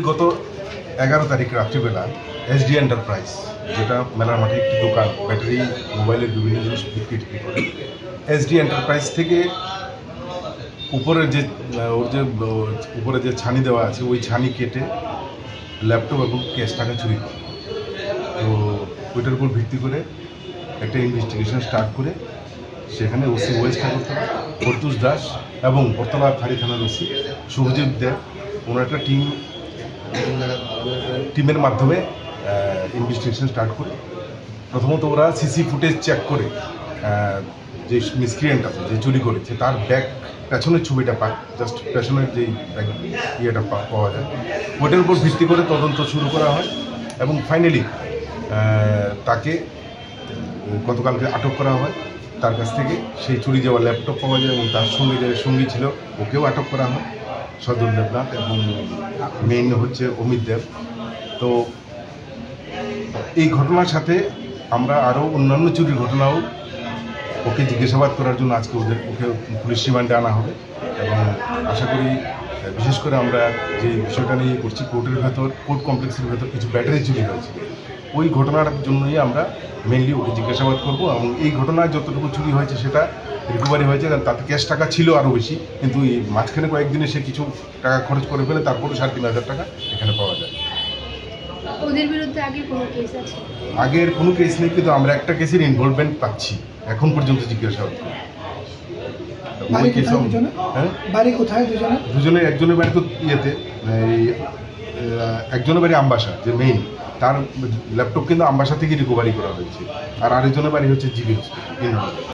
গত 11 তারিখ রাত্রিবেলা এসডি এন্টারপ্রাইজ, যেটা মেলার মাঠে একটি দোকান, ব্যাটারি মোবাইলের বিভিন্ন জিনিস বিক্রি করে, এসডি এন্টারপ্রাইজ থেকে উপরে যে ছানি দেওয়া আছে ওই ছানি কেটে ল্যাপটপ এবং ক্যাশ টাকা চুরি করে। তো ওইটার উপর ভিত্তি করে একটা ইনভেস্টিগেশন স্টার্ট করে সেখানে ওসি ওয়েস্ট আগরতলা প্রত্যুষ দাস এবং বর্তলা ফাঁড়ি থানার ওসি শুভজিৎ দেব ওনার একটা টিমের মাধ্যমে ইনভেস্টিগেশন স্টার্ট করে প্রথমত ওরা সিসি ফুটেজ চেক করে যে মিসক্রিয়েন্ট আছে, যে চুরি করেছে, তার ব্যাগ পেছনের ছবিটা পায়, জাস্ট পেছনের যেই ব্যাগ ইয়েটা পাওয়া যায়, ওটার উপর ভিত্তি করে তদন্ত শুরু করা হয় এবং ফাইনালি তাকে গতকালকে আটক করা হয়। তার কাছ থেকে সেই চুরি যাওয়া ল্যাপটপ পাওয়া যায় এবং তার সঙ্গে যে সঙ্গী ছিল ওকেও আটক করা হয়, সজল দেবনাথ, এবং মেইন হচ্ছে অমিত দেব। তো এই ঘটনার সাথে আমরা আরও অন্যান্য চুরির ঘটনাও ওকে জিজ্ঞাসাবাদ করার জন্য আজকে ওকে পুলিশ রিমান্ডে আনা হবে এবং আশা করি বিশেষ করে আমরা যে বিষয়টা নিয়ে করছি, কোর্ট কমপ্লেক্সের ভেতর কিছু ব্যাটারি চুরি হয়েছে, ওই ঘটনাটার জন্যই আমরা মেনলি ওকে জিজ্ঞাসাবাদ করব এবং এই ঘটনায় যতটুকু চুরি হয়েছে সেটা রিকভারি হয়েছে, কারণ তাতে ক্যাশ টাকা ছিল আরও বেশি, কিন্তু এই মাঝখানে কয়েকদিনে সে কিছু টাকা খরচ করে ফেলে, তারপরে 3,500 টাকা এখানে পাওয়া যায়। ওদের বিরুদ্ধে আগের কোনো কেস আছে? আগের কোনো কেস নেই, কিন্তু আমরা একটা কেসের ইনভলভমেন্ট পাচ্ছি এখন পর্যন্ত জিজ্ঞাসাবাদ করে। দুজনে, একজনের বাড়ি তো ইয়েতে, একজনের বাড়ি আমবাসা, যে মেইন, তার ল্যাপটপ কিন্তু আমবাসা থেকে রিকভারি করা হয়েছে, আর আরেকজনের বাড়ি হচ্ছে জিবি হসপিটাল।